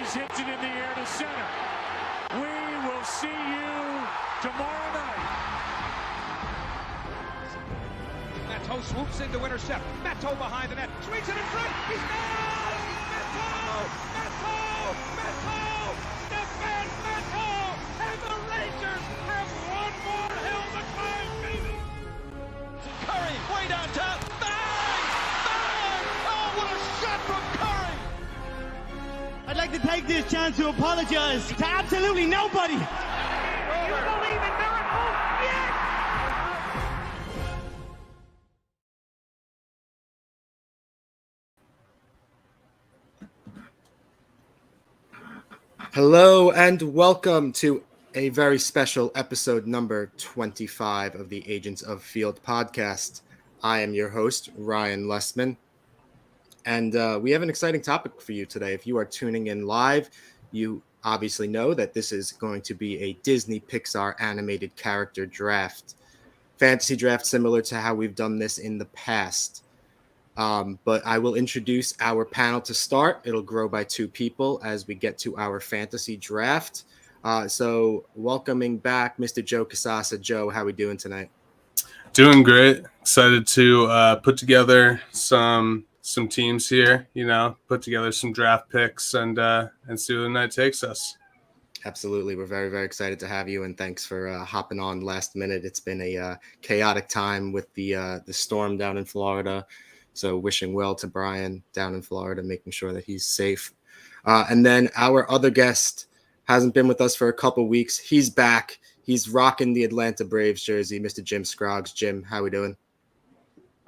Breeze hits it in the air to center. We will see you tomorrow night. Matteau swoops in to intercept. Matteau behind the net. Swings it in front. He's down! Matteau! Matteau! Matteau! Stefan Matteau! And the Rangers have one more hill to climb, baby! Curry way downtown. Bang! Bang! Oh, what a shot from Curry! I'd like to take this chance to apologize to absolutely nobody. You believe in miracles? Yes! Hello and welcome to a very special episode number 25 of the Agents of F.I.E.L.D. podcast. I am your host, Ryan Lessman, and we have an exciting topic for you today. If you are tuning in live, you obviously know that this is going to be a Disney Pixar animated character draft, fantasy draft similar to how we've done this in the past. But I will introduce our panel to start. It'll grow by two people as we get to our fantasy draft. So welcoming back Mr. Joe Casasa. Joe, how are we doing tonight? Doing great. Excited to put together some teams here, put together some draft picks and see where the night takes us. Absolutely. We're very, very excited to have you, and thanks for hopping on last minute. It's been a chaotic time with the storm down in Florida. So wishing well to Brian down in Florida, making sure that he's safe. And then our other guest hasn't been with us for a couple weeks. He's back. He's rocking the Atlanta Braves jersey, Mr. Jim Scroggs. Jim, how are we doing?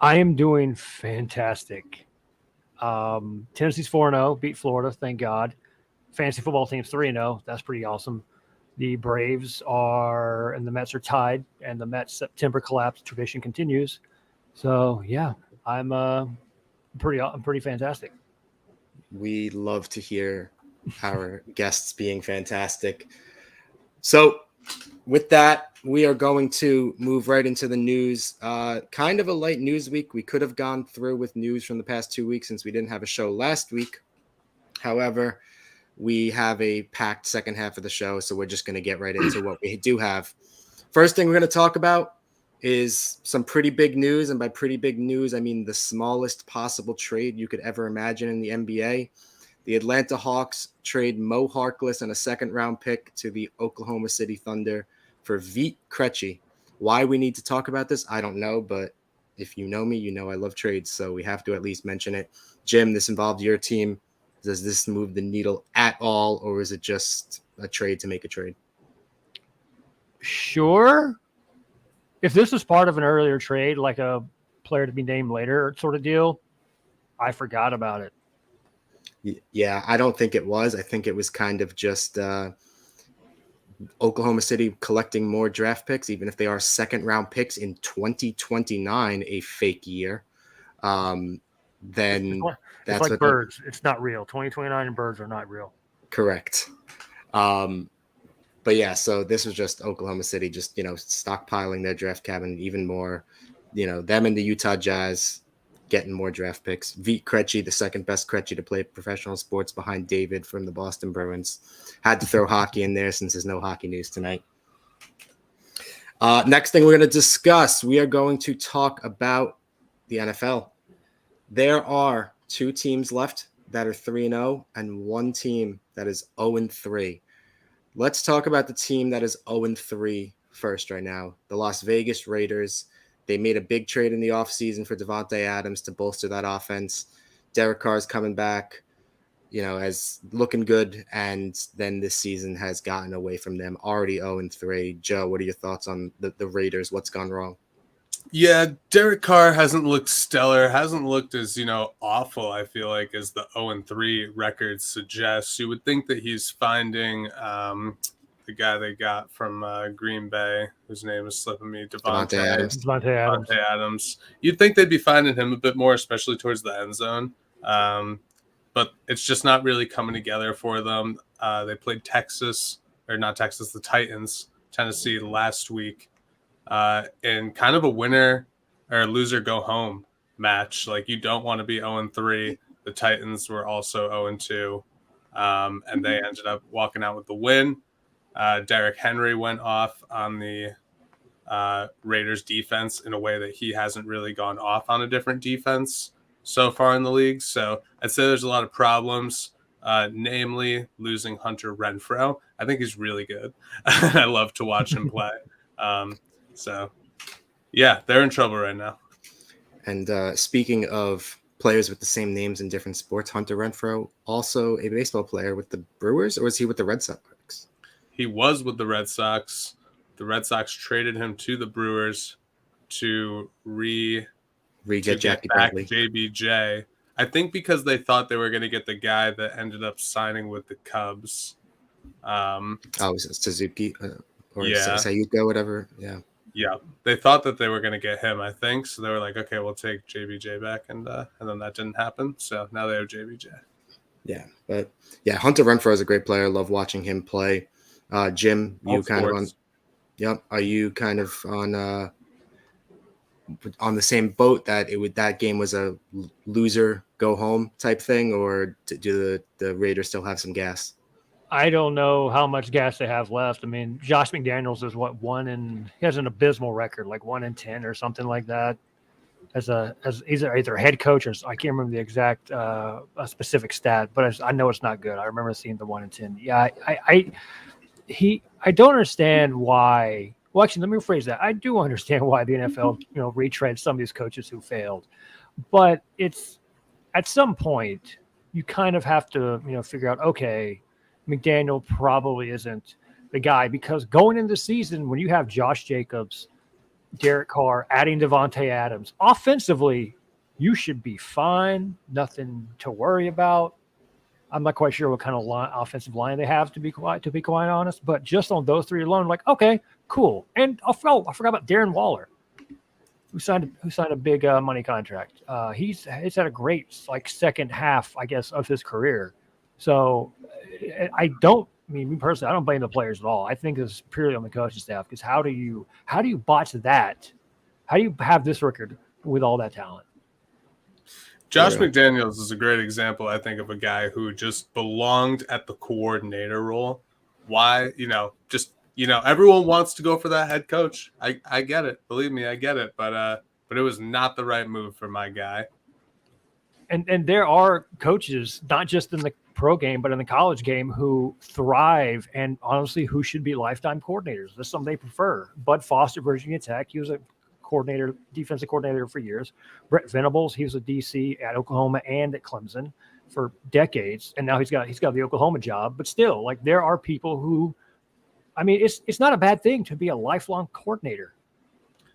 I am doing fantastic. Tennessee's 4-0, beat Florida, thank God. Fantasy football team's 3-0. That's pretty awesome. The Braves are, and the Mets are tied, and the Mets September collapse tradition continues. So, yeah. I'm pretty fantastic. We love to hear our guests being fantastic. So with that, we are going to move right into the news. Kind of a light news week. We could have gone through with news from the past 2 weeks since we didn't have a show last week. However, we have a packed second half of the show, so we're just going to get right into what we do have. First thing we're going to talk about is some pretty big news, and by pretty big news, I mean the smallest possible trade you could ever imagine in the NBA. The Atlanta Hawks trade Mo Harkless and a second-round pick to the Oklahoma City Thunder for Vit Krejci. Why we need to talk about this, I don't know, but if you know me, you know I love trades, so we have to at least mention it. Jim, this involved your team. Does this move the needle at all, or is it just a trade to make a trade? Sure. If this was part of an earlier trade, like a player to be named later sort of deal, I forgot about it. Yeah, I don't think it was. I think it was kind of just Oklahoma City collecting more draft picks, even if they are second-round picks in 2029, a fake year. Then it's like birds. It's not real. 2029 and birds are not real. Correct. But yeah, so this was just Oklahoma City just, stockpiling their draft cabinet even more, them and the Utah Jazz getting more draft picks. Vit Krejci, the second best Krejci to play professional sports behind David from the Boston Bruins. Had to throw hockey in there since there's no hockey news tonight. Next thing we're going to discuss, we are going to talk about the NFL. There are two teams left that are 3-0 and one team that is 0-3. Let's talk about the team that is 0-3 first right now, the Las Vegas Raiders. They made a big trade in the offseason for Devontae Adams to bolster that offense. Derek Carr's coming back, as looking good, and then this season has gotten away from them, already 0-3. Joe, what are your thoughts on the Raiders? What's gone wrong? Yeah, Derek Carr hasn't looked stellar, hasn't looked as, awful, I feel like, as the 0-3 record suggests. You would think that he's finding the guy they got from Green Bay, whose name is slipping me, Devontae Adams. You'd think they'd be finding him a bit more, especially towards the end zone. But it's just not really coming together for them. They played the Titans, Tennessee last week. In kind of a winner or loser go home match. Like, you don't want to be 0-3. The Titans were also 0-2. and they ended up walking out with the win. Derrick Henry went off on the Raiders defense in a way that he hasn't really gone off on a different defense so far in the league. So I'd say there's a lot of problems, namely losing Hunter Renfrow. I think he's really good. I love to watch him play. So yeah, they're in trouble right now. And speaking of players with the same names in different sports, Hunter Renfrow, also a baseball player with the Brewers, or was he with the Red Sox? He was with the Red Sox. The Red Sox traded him to the Brewers to get Jackie back Bradley. JBJ. I think because they thought they were going to get the guy that ended up signing with the Cubs. Was it Suzuki or Yeah. Sayuko, whatever? Yeah. Yeah, they thought that they were going to get him, I think. So they were like, okay, we'll take JBJ back. And then that didn't happen. So now they have JBJ. Yeah. But yeah, Hunter Renfrow is a great player. I love watching him play. Jim, you kind of on. Yep. Are you kind of on the same boat that game was a loser go home type thing, or do the Raiders still have some gas? I don't know how much gas they have left. I mean, Josh McDaniels is he has an abysmal record, like 1-10 or something like that. As either head coach or I can't remember the exact a specific stat, but I know it's not good. I remember seeing the 1-10. Yeah, I don't understand why. Well, actually, let me rephrase that. I do understand why the NFL, retreads some of these coaches who failed, but it's at some point you kind of have to, figure out, okay, McDaniel probably isn't the guy, because going into the season when you have Josh Jacobs, Derek Carr, adding Devontae Adams, offensively, you should be fine. Nothing to worry about. I'm not quite sure what kind of offensive line they have, to be quite honest. But just on those three alone, like, okay, cool. And I forgot about Darren Waller, who signed a big money contract. He's had a great second half, I guess, of his career. So me personally, I don't blame the players at all. I think it's purely on the coaching staff, because how do you botch that? How do you have this record with all that talent? Josh McDaniels is a great example, I think, of a guy who just belonged at the coordinator role. Why? Everyone wants to go for that head coach. I get it. Believe me, I get it. But it was not the right move for my guy. And there are coaches, not just in the pro game, but in the college game, who thrive and honestly who should be lifetime coordinators. That's something they prefer. Bud Foster, Virginia Tech, he was a defensive coordinator for years. Brett Venables, he was a DC at Oklahoma and at Clemson for decades, and now he's got the Oklahoma job. But still, there are people who, it's not a bad thing to be a lifelong coordinator.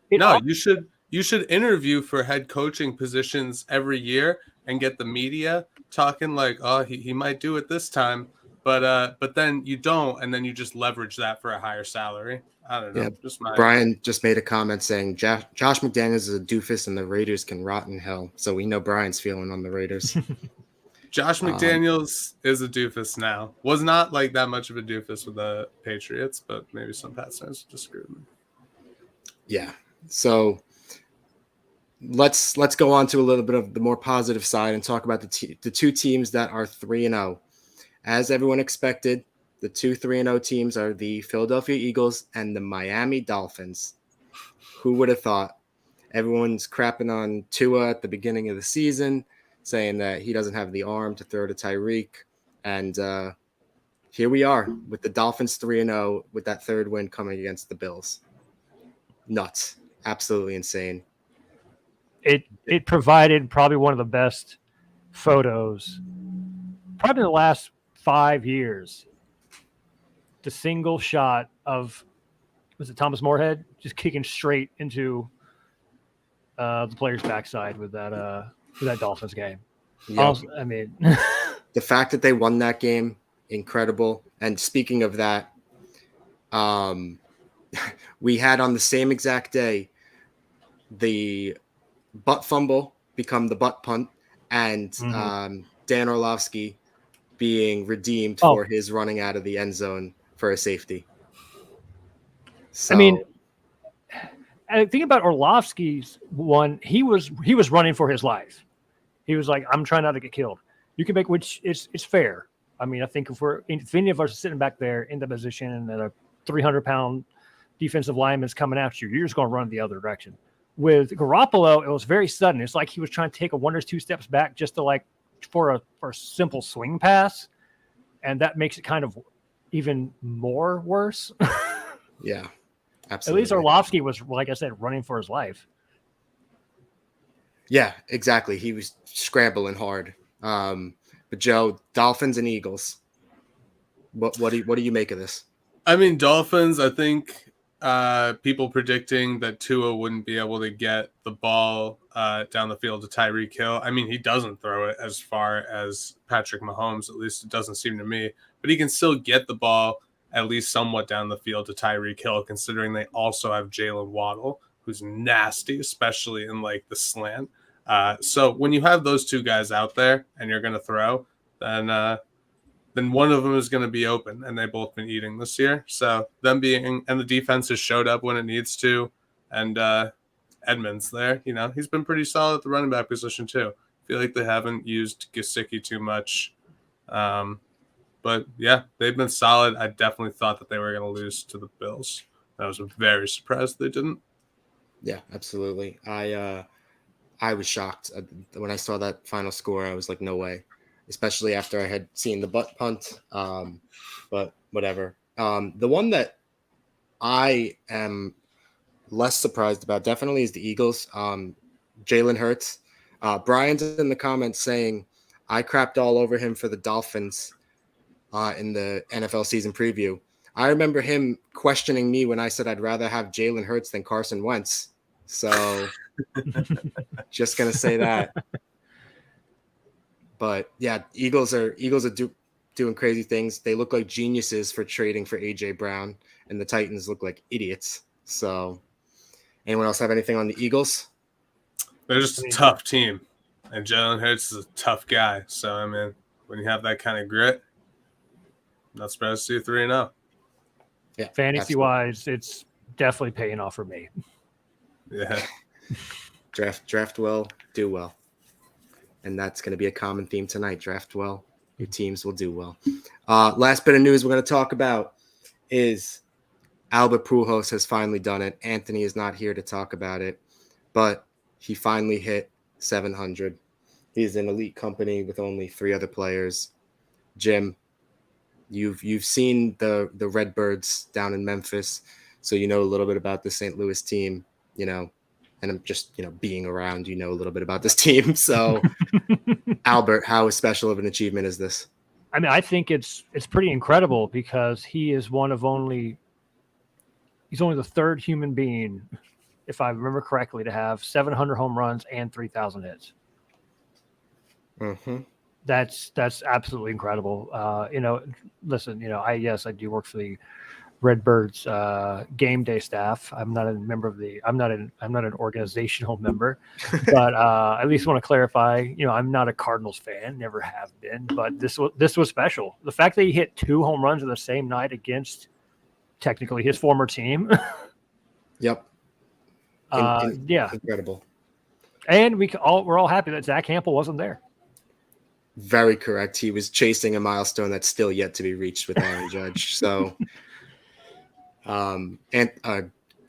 You should interview for head coaching positions every year and get the media talking like, oh, he might do it this time, but then you don't, and then you just leverage that for a higher salary. I don't know. Yeah, Brian just made a comment saying Josh McDaniels is a doofus and the Raiders can rot in hell. So we know Brian's feeling on the Raiders. Josh McDaniels is a doofus now. Was not that much of a doofus with the Patriots, but maybe some Pats fans disagree with me. Yeah. So let's go on to a little bit of the more positive side and talk about the two teams that are 3-0. As everyone expected, the two 3-0 teams are the Philadelphia Eagles and the Miami Dolphins. Who would have thought? Everyone's crapping on Tua at the beginning of the season, saying that he doesn't have the arm to throw to Tyreek. And here we are with the Dolphins 3-0 with that third win coming against the Bills. Nuts. Absolutely insane. It provided probably one of the best photos, probably in the last 5 years. The single shot of, was it Thomas Moorhead, just kicking straight into the player's backside with that Dolphins game. Yep. The fact that they won that game, incredible. And speaking of that, we had on the same exact day the butt fumble become the butt punt, and Dan Orlovsky being redeemed for his running out of the end zone for a safety. So, I think about Orlovsky's one. He was running for his life. He was like, I'm trying not to get killed. You can make, which it's fair. I mean, I think if any of us are sitting back there in the position and that a 300-pound defensive lineman is coming after you, you're just going to run the other direction. With Garoppolo, it was very sudden. It's like he was trying to take a 1 or 2 steps back just to for a simple swing pass, and that makes it kind of even more worse. Yeah, absolutely. At least Orlovsky was, like I said, running for his life. Yeah, exactly. He was scrambling hard. But Joe, Dolphins and Eagles. What do you make of this? I mean, Dolphins, I think people predicting that Tua wouldn't be able to get the ball down the field to Tyreek Hill. I mean, he doesn't throw it as far as Patrick Mahomes, at least it doesn't seem to me. But he can still get the ball at least somewhat down the field to Tyreek Hill, considering they also have Jalen Waddle, who's nasty, especially in the slant. So when you have those two guys out there and you're going to throw, then one of them is going to be open, and they've both been eating this year. So them being, and the defense has showed up when it needs to, and Edmonds there, he's been pretty solid at the running back position too. I feel like they haven't used Gesicki too much. But yeah, they've been solid. I definitely thought that they were going to lose to the Bills. I was very surprised they didn't. Yeah, absolutely. I was shocked when I saw that final score. I was like, no way, especially after I had seen the butt punt. But whatever. The one that I am less surprised about definitely is the Eagles. Jalen Hurts. Brian's in the comments saying I crapped all over him for the Dolphins in the NFL season preview. I remember him questioning me when I said I'd rather have Jalen Hurts than Carson Wentz. So just going to say that. But yeah, Eagles are doing crazy things. They look like geniuses for trading for AJ Brown, and the Titans look like idiots. So anyone else have anything on the Eagles? They're just a tough team, and Jalen Hurts is a tough guy. So, I mean, when you have that kind of grit, not surprised to see 3-0. Yeah, Fantasy-wise, it's definitely paying off for me. Yeah. Draft well, do well. And that's going to be a common theme tonight. Draft well, your teams will do well. Last bit of news we're going to talk about is Albert Pujols has finally done it. Anthony is not here to talk about it, but he finally hit 700. He's an elite company with only 3 other players. Jim, you've seen the Redbirds down in Memphis, so you know a little bit about the St. Louis team, and I'm just, being around, a little bit about this team. So Albert, how special of an achievement is this? I mean, I think it's pretty incredible because he's only the 3rd human being, if I remember correctly, to have 700 home runs and 3,000 hits. Mm-hmm. That's absolutely incredible. Listen, I do work for the Redbirds game day staff. I'm not a member of I'm not an organizational member, but at least want to clarify, I'm not a Cardinals fan, never have been, but this was special. The fact that he hit 2 home runs in the same night against technically his former team. Yep. Yeah. Incredible. And we're all happy that Zach Hampel wasn't there. Very correct. He was chasing a milestone that's still yet to be reached with Aaron Judge. So,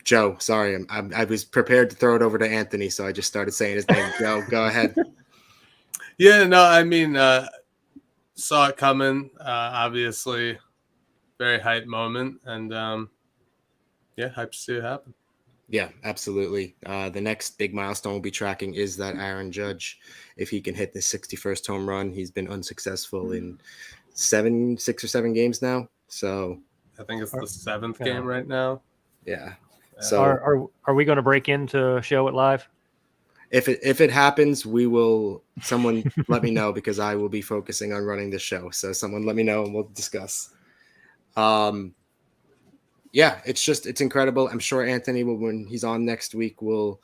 Joe, sorry, I was prepared to throw it over to Anthony, so I just started saying his name. Joe, go ahead. Yeah, no, I mean, saw it coming. Obviously, very hype moment, and hype to see it happen. Yeah, absolutely. The next big milestone we'll be tracking is that Aaron Judge, if he can hit the 61st home run. He's been unsuccessful in 6 or 7 games now. So I think it's the 7th game right now. Yeah. So are we going to break into show it live? If it happens, we will. Someone let me know, because I will be focusing on running the show. So someone let me know and we'll discuss. Yeah, it's incredible. I'm sure Anthony will, when he's on next week, will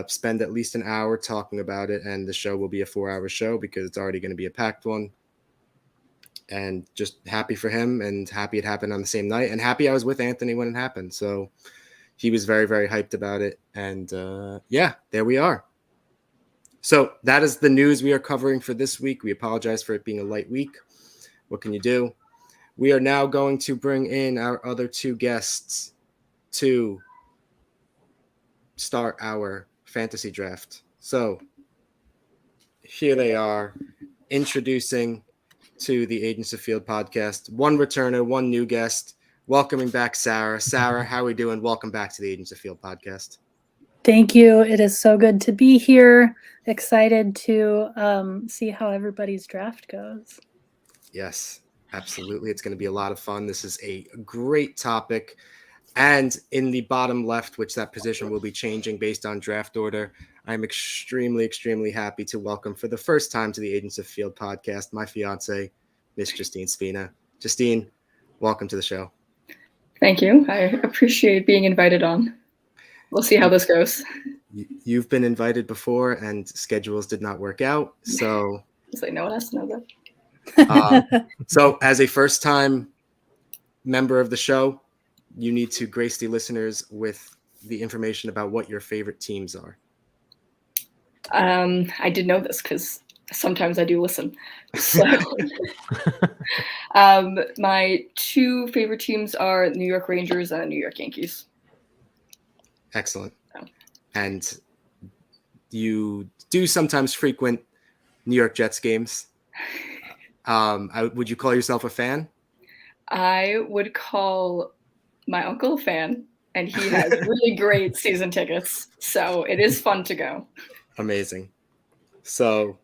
spend at least an hour talking about it, and the show will be a 4-hour show because it's already going to be a packed one. And just happy for him, and happy it happened on the same night, and happy I was with Anthony when it happened. So he was very, very hyped about it. And yeah, there we are. So that is the news we are covering for this week. We apologize for it being a light week. What can you do? We are now going to bring in our other two guests to start our fantasy draft. So here they are, introducing to the Agents of F.I.E.L.D. podcast, one returner, one new guest. Welcoming back Sarah. Sarah, how are we doing? Welcome back to the Agents of F.I.E.L.D. podcast. Thank you. It is so good to be here. Excited to see how everybody's draft goes. Yes, absolutely. It's going to be a lot of fun. This is a great topic. And in the bottom left, which that position will be changing based on draft order, I'm extremely, extremely happy to welcome for the first time to the Agents of F.I.E.L.D. podcast, my fiance, Miss Justine Spina. Justine, welcome to the show. Thank you. I appreciate being invited on. We'll see how this goes. You've been invited before and schedules did not work out. So It's like no one has to know that. So as a first-time member of the show, you need to grace the listeners with the information about what your favorite teams are. I did know this because sometimes I do listen. So, my two favorite teams are New York Rangers and New York Yankees. Excellent. Oh. And you do sometimes frequent New York Jets games. Would you call yourself a fan? I would call my uncle a fan, and he has really great season tickets. So it is fun to go. Amazing. So,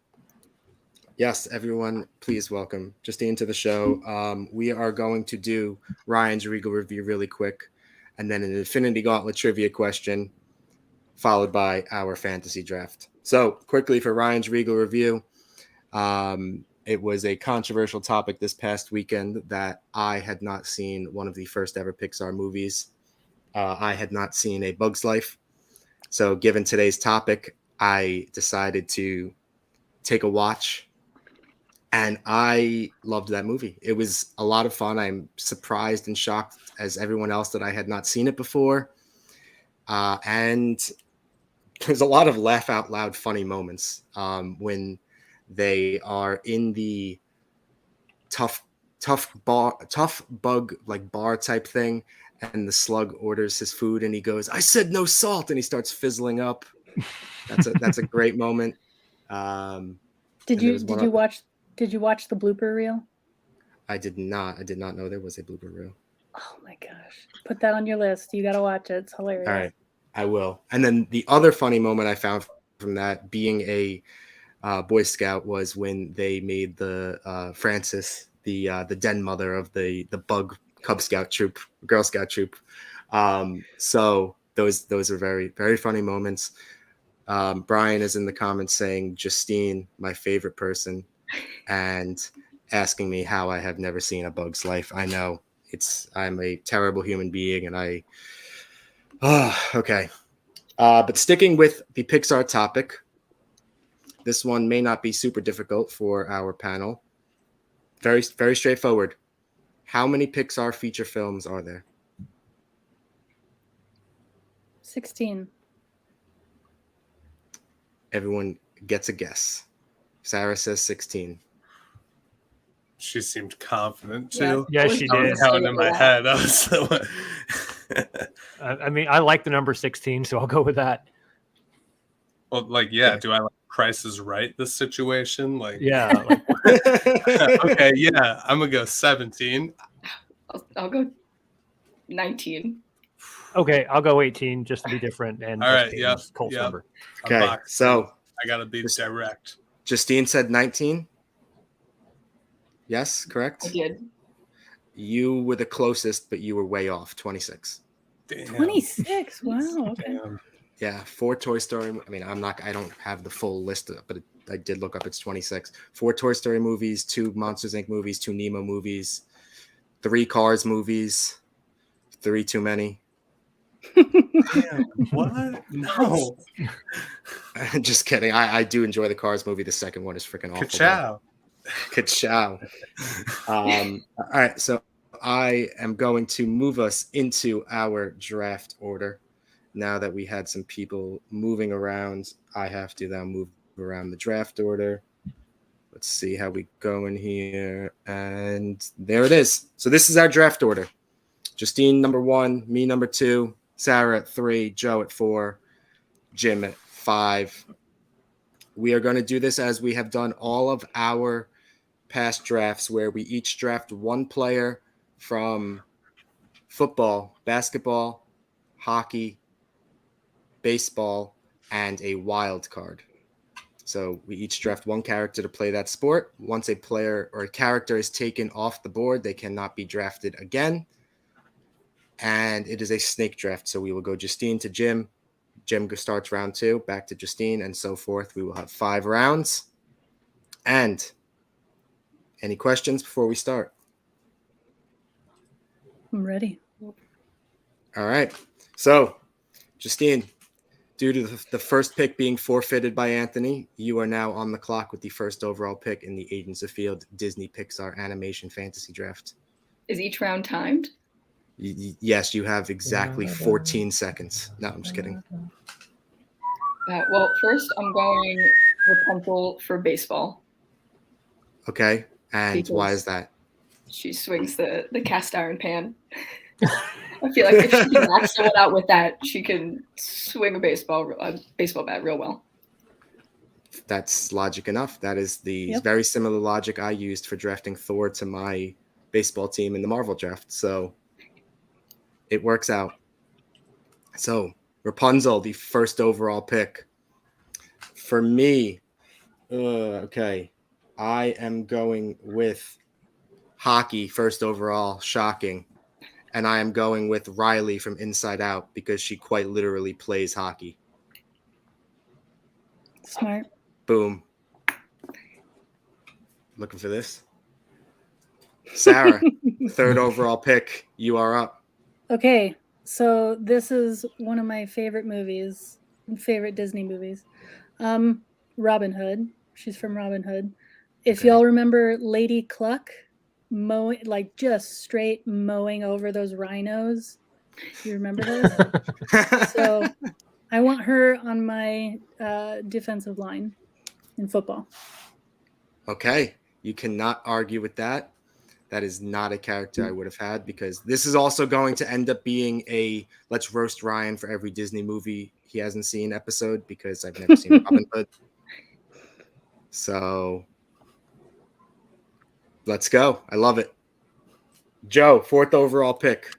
yes, everyone, please welcome Justine to the show. We are going to do Ryan's Regal review really quick, and then an Infinity Gauntlet trivia question, followed by our fantasy draft. So, quickly for Ryan's Regal review, it was a controversial topic this past weekend that I had not seen one of the first ever Pixar movies. I had not seen A Bug's Life. So, given today's topic, I decided to take a watch, and I loved that movie. It was a lot of fun. I'm surprised and shocked as everyone else that I had not seen it before. And there's a lot of laugh out loud funny moments when they are in the tough bug like bar type thing, and the slug orders his food and he goes, "I said no salt," and he starts fizzling up. That's a great moment. Did you watch the blooper reel? I did not know there was a blooper reel. Oh my gosh. Put that on your list. You got to watch it. It's hilarious. All right, I will. And then the other funny moment I found from that, being a Boy Scout, was when they made the Frances the den mother of the bug Cub Scout troop, Girl Scout troop. So those are very, very funny moments. Brian is in the comments saying Justine, my favorite person, and asking me how I have never seen A Bug's Life. I know I'm a terrible human being, and okay. But sticking with the Pixar topic, this one may not be super difficult for our panel. Very, very straightforward. How many Pixar feature films are there? 16. Everyone gets a guess. Sarah says 16. She seemed confident too. Yeah, she I did. was counting in my head. I was I mean, I like the number 16, so I'll go with that. well, like, yeah. Do I like Price is Right this situation? Like, Yeah. okay, yeah. I'm gonna go 17. I'll go 19. Okay, I'll go 18 just to be different. And All right, Colt's yep. number. Okay, so I gotta be direct. Justine said 19. Yes, correct? I did. You were the closest, but you were way off. 26. Damn. 26. Wow. Okay. Damn. Yeah, 4 Toy Story. I mean, I don't have the full list, but I did look up. It's 26. 4 Toy Story movies, 2 Monsters Inc. movies, 2 Nemo movies, 3 Cars movies, 3 too many. Damn, what? No. Just kidding. I do enjoy the Cars movie. The second one is freaking awful. Ka-chow. Ka-chow. All right, so I am going to move us into our draft order. Now that we had some people moving around, I have to now move around the draft order. Let's see how we go in here. And there it is. So this is our draft order. Justine number 1, me number 2, Sarah at 3, Joe at 4, Jim at 5. We are going to do this as we have done all of our past drafts, where we each draft one player from football, basketball, hockey, baseball, and a wild card. So we each draft one character to play that sport. Once a player or a character is taken off the board, they cannot be drafted again. And it is a snake draft. So we will go Justine to Jim. Jim starts round 2, back to Justine, and so forth. We will have 5 rounds. And any questions before we start? I'm ready. All right. So, Justine, due to the first pick being forfeited by Anthony, you are now on the clock with the first overall pick in the Agents of F.I.E.L.D. Disney Pixar animation fantasy draft. Is each round timed? Yes, you have exactly 14 seconds. No, I'm just kidding. Well, first I'm going Rapunzel for baseball. Okay. And Because why is that? she swings the cast iron pan. I feel like if she can knock someone out with that, she can swing a baseball bat real well. That's logic enough. That is the very similar logic I used for drafting Thor to my baseball team in the Marvel draft. So it works out. So Rapunzel, the first overall pick. For me, okay, I am going with hockey first overall, shocking. And I am going with Riley from Inside Out because she quite literally plays hockey. Smart. Boom. Looking for this? Sarah, third overall pick. You are up. Okay, so this is one of my favorite Disney movies. Robin Hood. She's from Robin Hood. If y'all remember Lady Cluck mowing, like just straight mowing over those rhinos. You remember those? So I want her on my defensive line in football. Okay, you cannot argue with that. That is not a character I would have had, because this is also going to end up being a let's roast Ryan for every Disney movie he hasn't seen episode, because I've never seen Robin Hood. So let's go. I love it. Joe, fourth overall pick.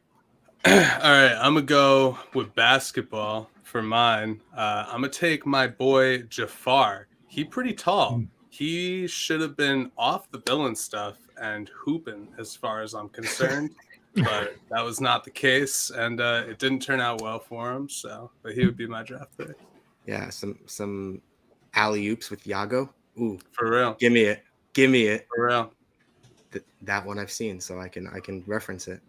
All right, I'm going to go with basketball for mine. I'm going to take my boy Jafar. He pretty tall. He should have been off the bill and stuff and hooping as far as I'm concerned. But that was not the case, and it didn't turn out well for him. But he would be my draft pick. Yeah, some alley-oops with Yago. Ooh, for real. Give me it. For real. That one I've seen, so I can reference it.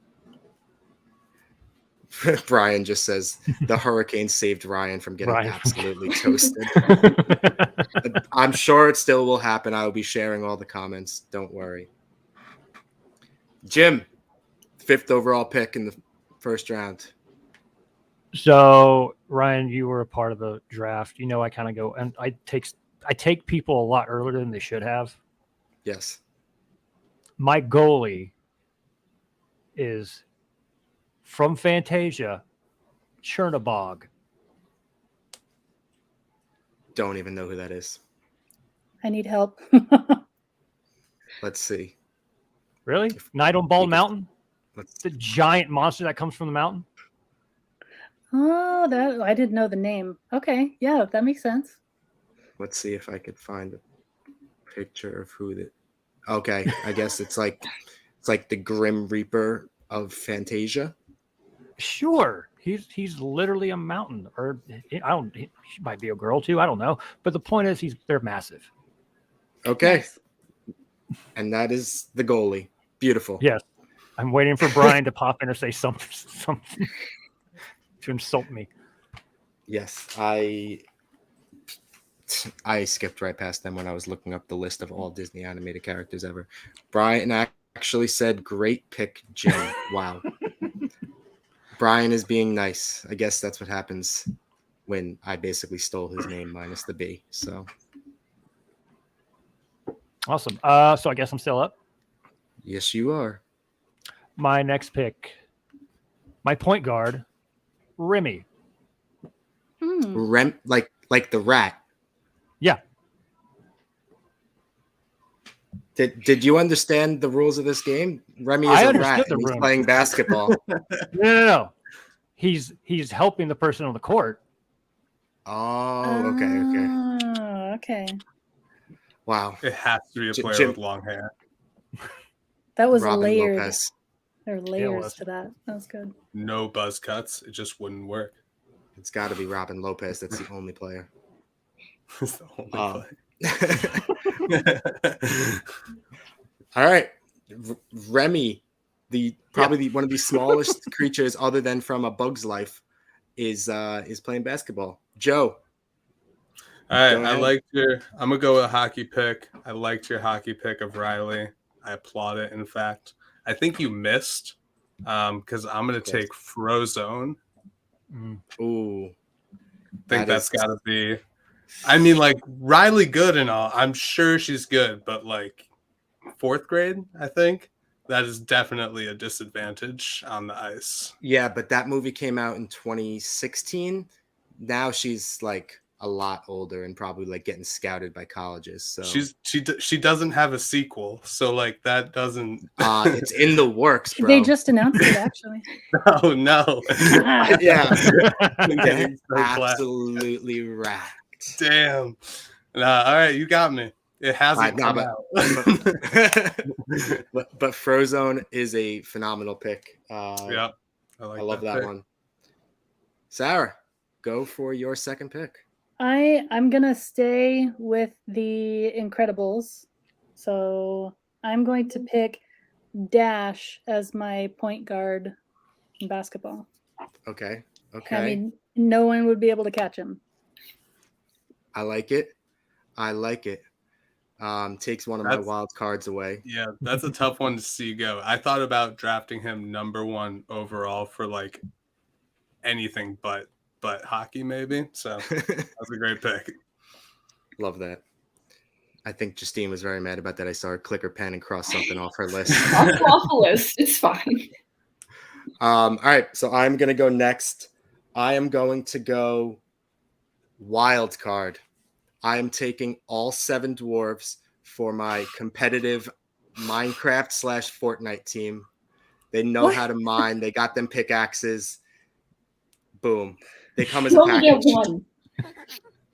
Brian just says the hurricane saved Ryan from getting absolutely toasted. I'm sure it still will happen. I will be sharing all the comments. Don't worry. Jim, fifth overall pick in the first round. So Ryan, you were a part of the draft. You know, I kind of go and I take people a lot earlier than they should have. Yes. My goalie is from Fantasia, Chernabog. Don't even know who that is. I need help. Let's see. Really? Night on Bald Mountain? The giant monster that comes from the mountain? Oh, that I didn't know the name. Okay, yeah, that makes sense. Let's see if I could find a picture of who that. Okay, I guess it's like the Grim Reaper of Fantasia. Sure, he's literally a mountain, or she might be a girl too. I don't know, but the point is, they're massive. Okay, Nice. And that is the goalie. Beautiful. Yes, I'm waiting for Brian to pop in or say something to insult me. Yes, I skipped right past them when I was looking up the list of all Disney animated characters ever. Brian actually said, "Great pick, Jim." Wow. Brian is being nice. I guess that's what happens when I basically stole his name minus the B. So, Awesome. So I guess I'm still up. Yes, you are. My next pick, my point guard, Remy. Like the rat. Yeah. Did you understand the rules of this game? Remy is I a understood rat the and he's rules. playing basketball. No. He's helping the person on the court. Oh, okay. Okay. Wow. It has to be a player with long hair. That was Robin layered. Lopez. There are layers to that. That was good. No buzz cuts. It just wouldn't work. It's got to be Robin Lopez. That's the only player. It's the only player. All right. Remy, probably one of the smallest creatures other than from A Bug's Life is playing basketball. Joe. All right, I'm gonna go with a hockey pick. I liked your hockey pick of Riley. I applaud it. In fact, I think you missed because I'm gonna take Frozone. Ooh, I think that's got to be. I mean, like Riley, good and all. I'm sure she's good, but like 4th grade, I think that is definitely a disadvantage on the ice. Yeah, but that movie came out in 2016. Now she's like a lot older and probably like getting scouted by colleges. So she doesn't have a sequel, so like that doesn't. It's in the works, bro. They just announced it actually. Oh no! Yeah, So absolutely wracked. Damn. Nah, all right, you got me. It hasn't come out. but Frozone is a phenomenal pick. Yeah, I love that one. Sarah, go for your second pick. I'm gonna stay with the Incredibles, so I'm going to pick Dash as my point guard in basketball. Okay. I mean, no one would be able to catch him. I like it. Takes one of my wild cards away. Yeah, that's a tough one to see go. I thought about drafting him number 1 overall for like anything but hockey maybe. So that's a great pick. Love that. I think Justine was very mad about that. I saw her click her pen and cross something off her list. Off the list. It's fine. All right, so I'm gonna go next. I am going to go wild card. I am taking all 7 dwarves for my competitive Minecraft / Fortnite team. They know how to mine. They got them pickaxes. Boom. They come as a package. You only get one.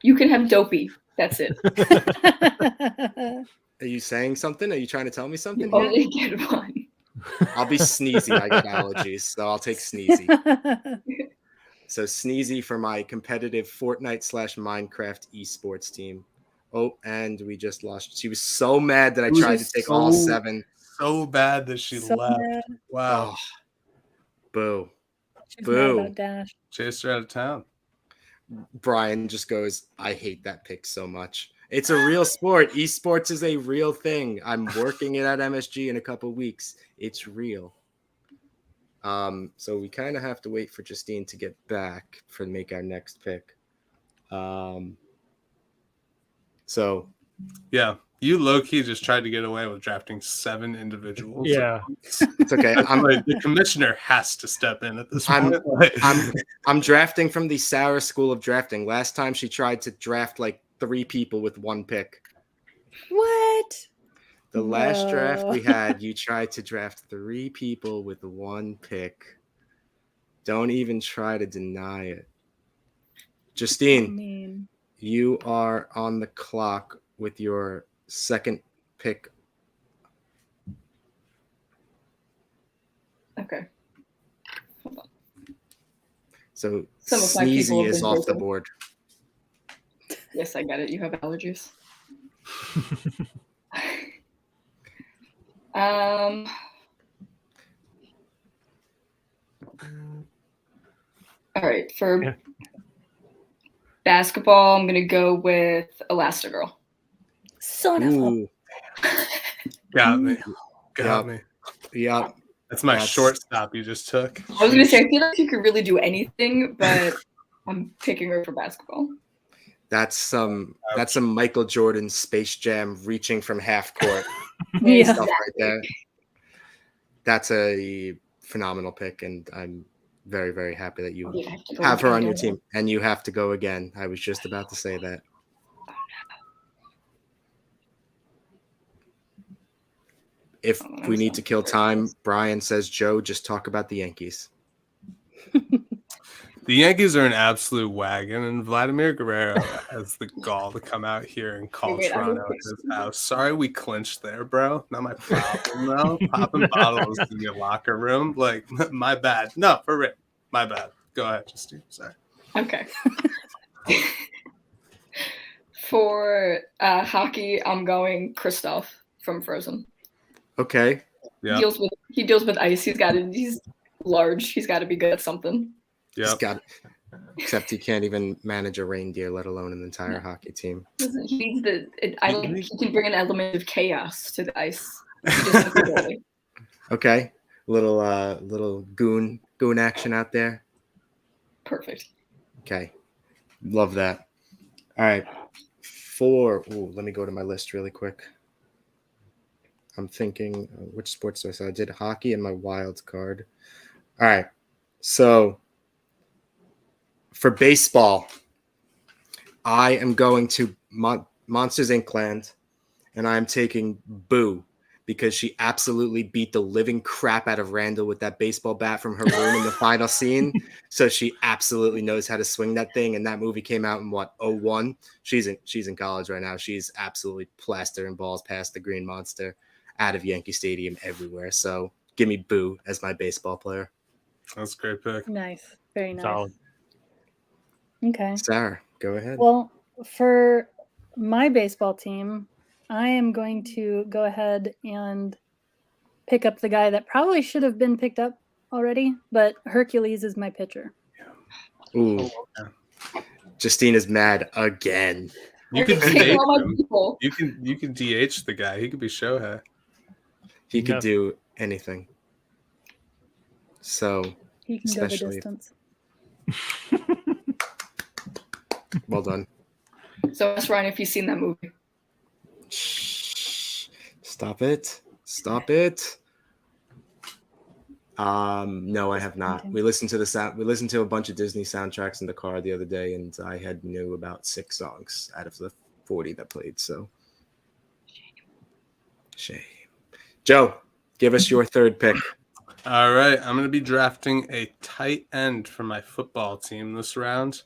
You can have Dopey. That's it. Are you saying something? Are you trying to tell me something? You only get one. I'll be Sneezy. I got allergies, so I'll take Sneezy. So Sneezy for my competitive Fortnite / Minecraft esports team. Oh, and we just lost. She was so mad that I tried to take all 7. So bad that she left. Mad. Wow. Oh, boo. She's mad about Dash. Chased her out of town. Brian just goes, I hate that pick so much. It's a real sport. Esports is a real thing. I'm working it at MSG in a couple of weeks. It's real. So we kind of have to wait for Justine to get back to make our next pick. So yeah, you low-key just tried to get away with drafting 7 individuals. Yeah, it's okay. The commissioner has to step in at this point. I'm drafting from the Sarah school of drafting. Last time she tried to draft like 3 people with 1 pick. What? The last draft we had, you tried to draft 3 people with 1 pick. Don't even try to deny it. Justine, you are on the clock with your second pick. Okay. Hold on. So Sneezy is off the board. Yes, I got it. You have allergies. All right, for basketball, I'm gonna go with Elastigirl. Son of a. Got me. Yeah. That's my shortstop you just took. I was gonna say, I feel like you could really do anything, but I'm picking her for basketball. That's some Michael Jordan Space Jam reaching from half court Yeah. stuff right there. That's a phenomenal pick, and I'm very, very happy that you have her on your team, and you have to go again. I was just about to say that. If we need to kill time, Brian says, Joe, just talk about the Yankees. The Yankees are an absolute wagon, and Vladimir Guerrero has the gall to come out here and call Toronto in his house. Sorry we clinched there, bro. Not my problem, though. Popping bottles in your locker room. Like, my bad. No, for real. My bad. Go ahead, Justine. Sorry. Okay. For hockey, I'm going Kristoff from Frozen. Okay. Yeah. He deals with ice. He's large. He's got to be good at something. Yeah. Except he can't even manage a reindeer, let alone an entire hockey team. Listen, he can bring an element of chaos to the ice. Okay. Little goon action out there. Perfect. Okay. Love that. All right. Let me go to my list really quick. I'm thinking which sports do I say? I did hockey and my wild card. All right. So for baseball, I am going to Monsters Inc. land, and I'm taking Boo because she absolutely beat the living crap out of Randall with that baseball bat from her room in the final scene. So she absolutely knows how to swing that thing. And that movie came out in 2001. She's in college right now. She's absolutely plastering balls past the Green Monster out of Yankee Stadium everywhere. So give me Boo as my baseball player. That's a great pick. Nice. Very nice. Solid. Okay. Sarah, go ahead. Well, for my baseball team, I am going to go ahead and pick up the guy that probably should have been picked up already, but Hercules is my pitcher. Ooh. Justine is mad again. You can DH him. You can DH the guy. He could be Shohei. He could do anything. So he can go the distance. Well done. So ask Ryan if you've seen that movie. Stop it. No, I have not. Okay. We listened to a bunch of Disney soundtracks in the car the other day, and I knew about 6 songs out of the 40 that played. So shame. Joe, give us your third pick. All right, I'm going to be drafting a tight end for my football team this round.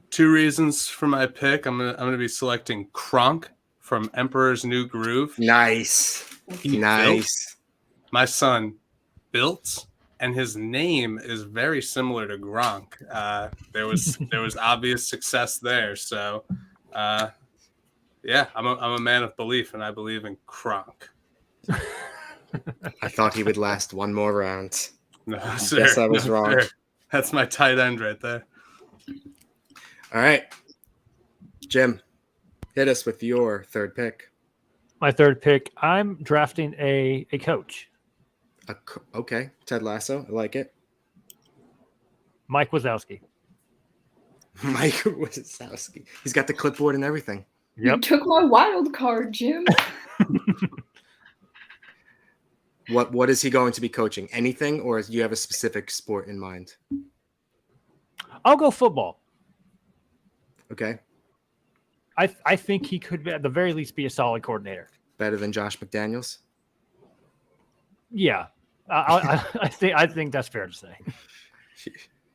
2 reasons for my pick. I'm going to be selecting Kronk from Emperor's New Groove. Nice. My son built, and his name is very similar to Gronk. There was obvious success there. So, yeah, I'm a man of belief, and I believe in Kronk. I thought he would last one more round. No, sir. Guess I was wrong. Sir. That's my tight end right there. All right, Jim, hit us with your third pick. My third pick, I'm drafting a coach. Okay, Ted Lasso. I like it. Mike Wazowski. Mike Wazowski. He's got the clipboard and everything. Yep. You took my wild card, Jim. What is he going to be coaching? Anything, or do you have a specific sport in mind? I'll go football. Okay. I think he could, at the very least, be a solid coordinator. Better than Josh McDaniels? Yeah. I think that's fair to say.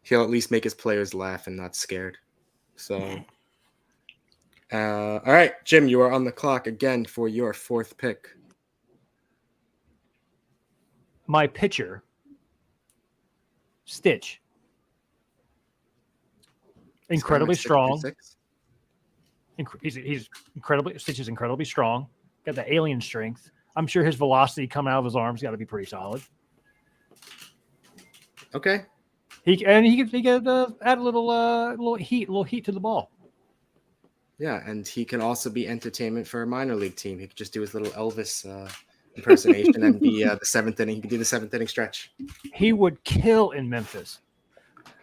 He'll at least make his players laugh and not scared. So, all right, Jim, you are on the clock again for your fourth pick. My pitcher, Stitch. Incredibly strong. He's incredibly. Stitch is incredibly strong. Got the alien strength. I'm sure his velocity coming out of his arms got to be pretty solid. Okay. He could add a little heat to the ball. Yeah, and he can also be entertainment for a minor league team. He could just do his little Elvis impersonation and be the seventh inning. He could do the seventh inning stretch. He would kill in Memphis.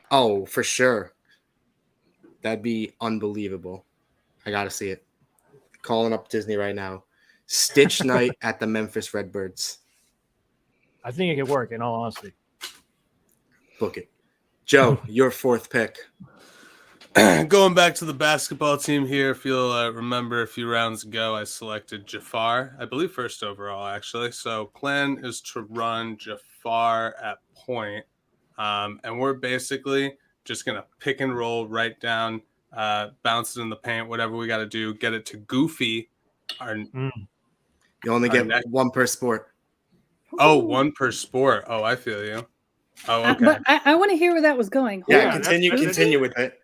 Oh, for sure. That'd be unbelievable. I gotta see it. Calling up Disney right now. Stitch Night at the Memphis Redbirds. I think it could work, in all honesty. Book it. Joe, your fourth pick. Going back to the basketball team here, if you'll remember a few rounds ago, I selected Jafar, I believe first overall, actually. So plan is to run Jafar at point. And we're basically just going to pick and roll right down, bounce it in the paint, whatever we got to do, get it to Goofy. You only get one per sport. Oh, one per sport. Oh, I feel you. Oh, okay. But I want to hear where that was going. Yeah, continue with it.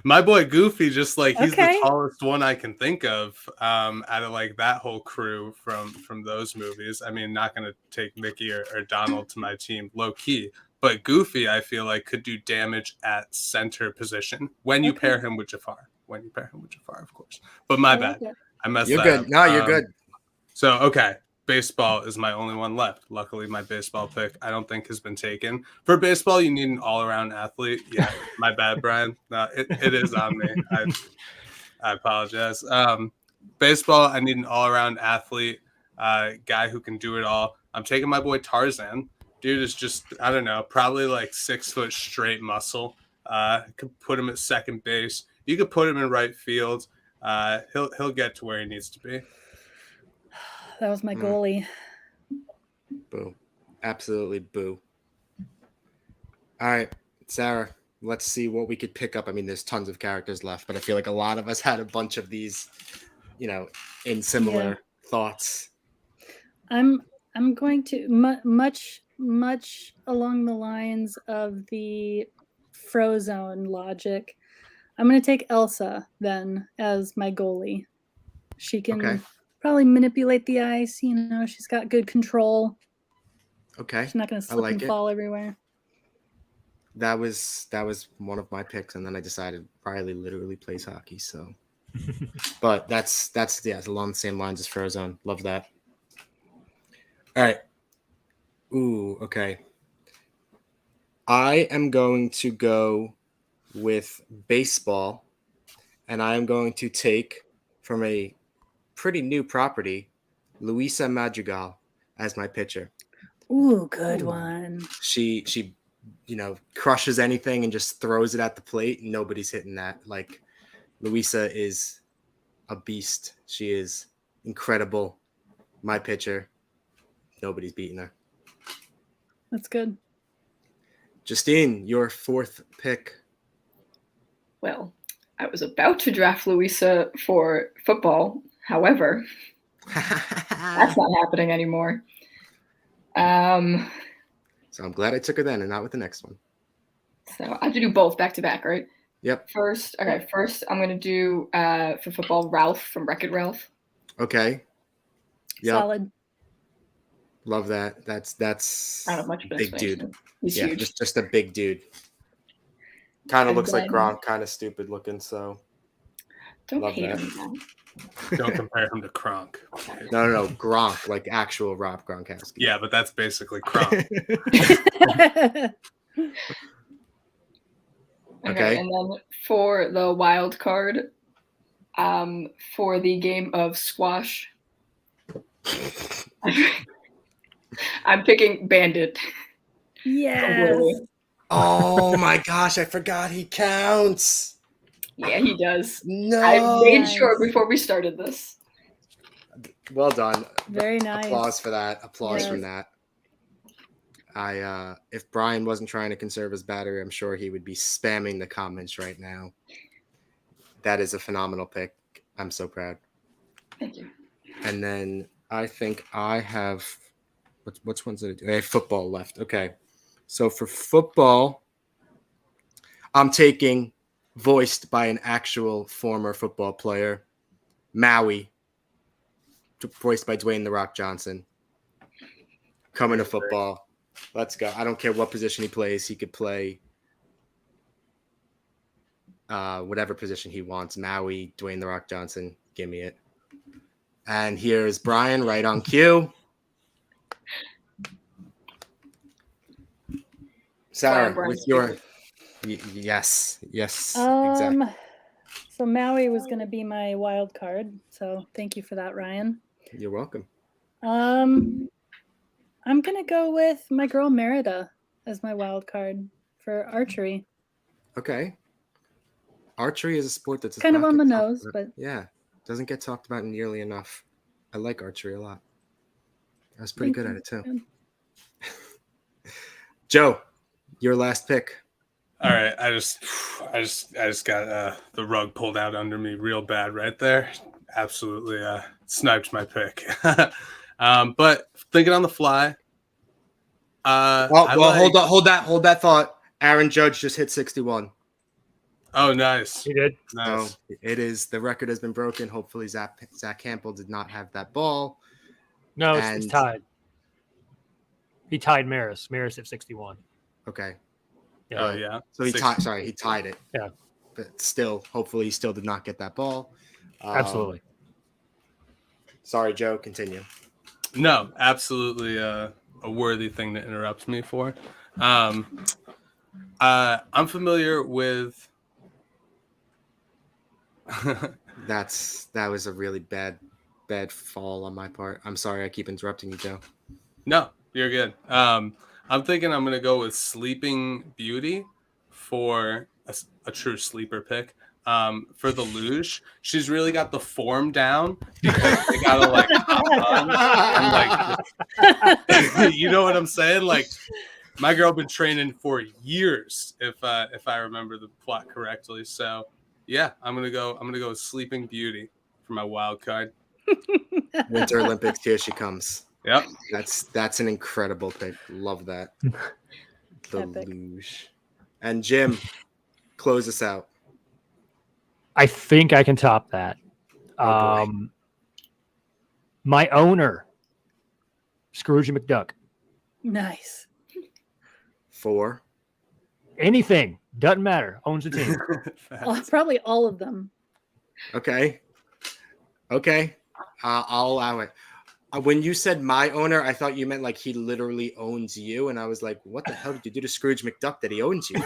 My boy Goofy, just like he's Okay. the tallest one I can think of out of like that whole crew from those movies. I mean, not going to take Mickey or Donald to my team low key, but Goofy, I feel like could do damage at center position when you pair him with Jafar. When you pair him with Jafar, of course. But my bad, I messed You're that good. up. No, you're good. So okay. Baseball is my only one left. Luckily, my baseball pick I don't think has been taken. For baseball, you need an all-around athlete. Yeah, my bad, Brian. No, it is on me. I apologize. Baseball, I need an all-around athlete, guy who can do it all. I'm taking my boy Tarzan. Dude is just, I don't know, probably like 6 foot straight muscle. Could put him at second base. You could put him in right field. He'll get to where he needs to be. That was my goalie. Boo. Absolutely boo. All right, Sarah, let's see what we could pick up. I mean, there's tons of characters left, but I feel like a lot of us had a bunch of these, in similar thoughts. I'm going to much along the lines of the Frozone logic. I'm going to take Elsa then as my goalie. She can probably manipulate the ice. She's got good control. Okay. She's not going to slip and fall everywhere. That was one of my picks, and then I decided Riley literally plays hockey, so. But that's it's along the same lines as Frozone. Love that. All right. Ooh, okay. I am going to go with baseball, and I am going to take from a pretty new property, Luisa Madrigal as my pitcher. Ooh, good one. She crushes anything and just throws it at the plate. Nobody's hitting that. Like, Luisa is a beast. She is incredible. My pitcher. Nobody's beating her. That's good. Justine, your fourth pick. Well, I was about to draft Luisa for football. However, that's not happening anymore. So I'm glad I took her then and not with the next one. So I have to do both back to back, right? Yep. First I'm going to do for football Ralph from Wreck-It Ralph. Okay. Yep. Solid. Love that. That's I don't have much of an big dude. He's huge. Just a big dude. Kind of And looks like then- Gronk, kind of stupid looking. So Don't love hate that. him, man. Don't compare him to Kronk. No, Gronk, like actual Rob Gronkowski. Yeah, but that's basically Kronk. Okay. And then for the wild card, for the game of squash, I'm picking Bandit. Yes. Oh my gosh, I forgot he counts. Yeah, he does. No. I made sure before we started this. Well done. Very nice. Applause for that. Applause Yes. from that. If Brian wasn't trying to conserve his battery, I'm sure he would be spamming the comments right now. That is a phenomenal pick. I'm so proud. Thank you. And then I think I have which ones did I do? I have football left. Okay. So for football, I'm taking voiced by an actual former football player, Maui, voiced by Dwayne "The Rock" Johnson. Coming to football. Let's go. I don't care what position he plays. He could play whatever position he wants. Maui, Dwayne "The Rock" Johnson. Give me it. And here's Brian right on cue. Sarah, Brian, with your Yes, exactly. So Maui was going to be my wild card. So thank you for that, Ryan. You're welcome. I'm going to go with my girl Merida as my wild card for archery. Okay. Archery is a sport that's kind of not on the get talked nose, about. but Yeah, doesn't get talked about nearly enough. I like archery a lot. I was pretty good at it too. Joe, your last pick. All right, I just got the rug pulled out under me real bad right there. Absolutely sniped my pick. But thinking on the fly. Hold that thought. Aaron Judge just hit 61. Oh, nice. He did. Nice. So it is, the record has been broken. Hopefully Zach Campbell did not have that ball. No, it's tied. He tied Maris. Maris at 61. Okay. Yeah. Oh, yeah. So he tied it. Yeah. But still, hopefully he still did not get that ball. Absolutely. Sorry, Joe, continue. No, absolutely a worthy thing to interrupt me for. I'm familiar with that was a really bad fall on my part. I'm sorry I keep interrupting you, Joe. No, you're good. I'm thinking I'm going to go with Sleeping Beauty for a true sleeper pick. For the luge, she's really got the form down because they gotta like hop on and like you know what I'm saying? Like my girl been training for years, if I remember the plot correctly. So yeah, I'm gonna go with Sleeping Beauty for my wild card. Winter Olympics, here she comes. Yep. That's an incredible pick. Love that. The luge. And Jim, close us out. I think I can top that. My owner, Scrooge McDuck. Nice. For anything, doesn't matter. Owns the team. Probably all of them. Okay. I'll allow it. When you said my owner, I thought you meant like he literally owns you, and I was like, "What the hell did you do to Scrooge McDuck that he owns you?"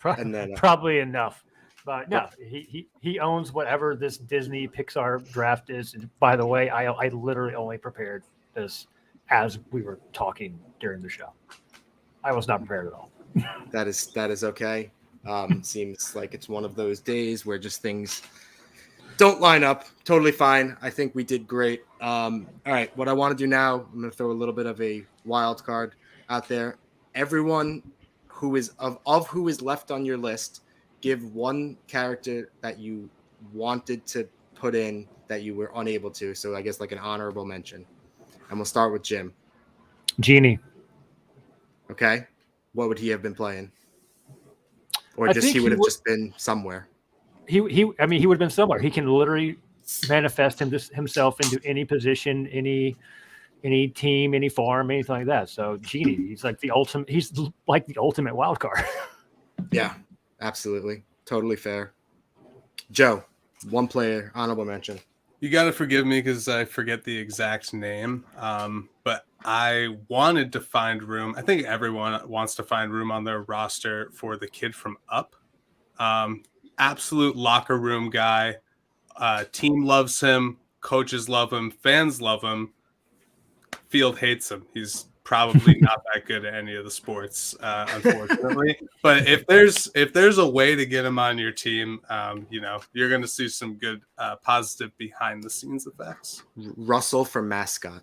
And then, probably enough. But no, he owns whatever this Disney Pixar draft is. And by the way, I literally only prepared this as we were talking during the show. I was not prepared at all. That is okay. Seems like it's one of those days where just things don't line up. Totally fine. I think we did great. All right, what I want to do now, I'm going to throw a little bit of a wild card out there. Everyone who is of who is left on your list, give one character that you wanted to put in that you were unable to. So I guess like an honorable mention. And we'll start with Jim. Genie. Okay. What would he have been playing? Or just he would have just been somewhere. He would have been somewhere. He can literally manifest himself into any position, any team, any farm, anything like that. So Genie, he's like the ultimate wild card. Yeah. Absolutely. Totally fair. Joe, one player, honorable mention. You got to forgive me because I forget the exact name. But I wanted to find room. I think everyone wants to find room on their roster for the kid from Up. Absolute locker room guy. Team loves him. Coaches love him. Fans love him. Field hates him. He's probably not that good at any of the sports, unfortunately. But if there's a way to get him on your team, you're going to see some good positive behind the scenes effects. Russell for mascot.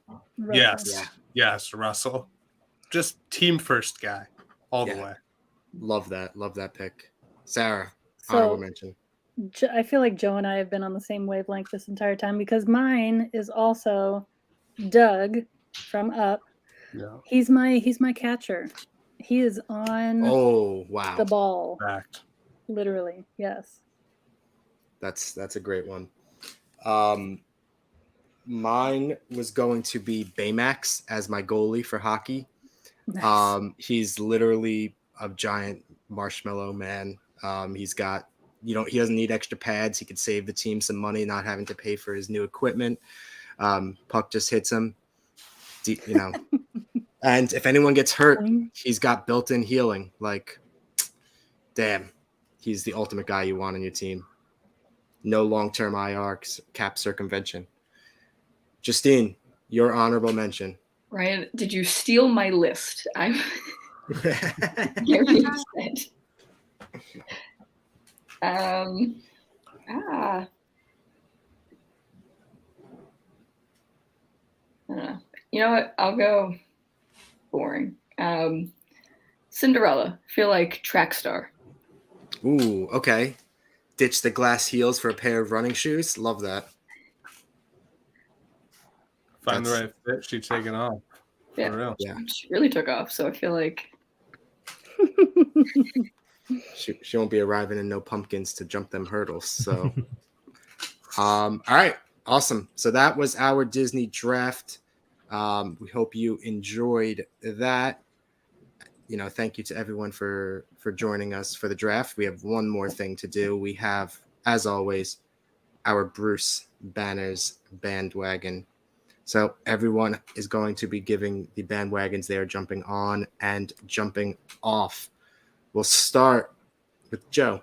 Yes, Russell. Just team first guy all the way. Love that pick. Sarah, honorable mention. I feel like Joe and I have been on the same wavelength this entire time because mine is also Doug from Up. Yeah. He's my catcher. He is on the ball. Fact. Literally, yes. That's a great one. Mine was going to be Baymax as my goalie for hockey. Nice. He's literally a giant marshmallow man. He's got, he doesn't need extra pads. He could save the team some money, not having to pay for his new equipment. Puck just hits him. And if anyone gets hurt, he's got built-in healing. Like, Damn. He's the ultimate guy you want on your team. No long-term IR cap circumvention. Justine, your honorable mention. Ryan, did you steal my list? I'm very upset. I don't know. You know what? I'll go boring. Cinderella. Feel like track star. Ooh, okay. Ditch the glass heels for a pair of running shoes. Love that. Find the right fit. She's taking off. Yeah. For real. Yeah. She really took off, so I feel like She won't be arriving in no pumpkins to jump them hurdles. So, all right, awesome. So that was our Disney draft. We hope you enjoyed that. Thank you to everyone for joining us for the draft. We have one more thing to do. We have, as always, our Bruce Banners bandwagon. So everyone is going to be giving the bandwagons they are jumping on and jumping off. We'll start with Joe.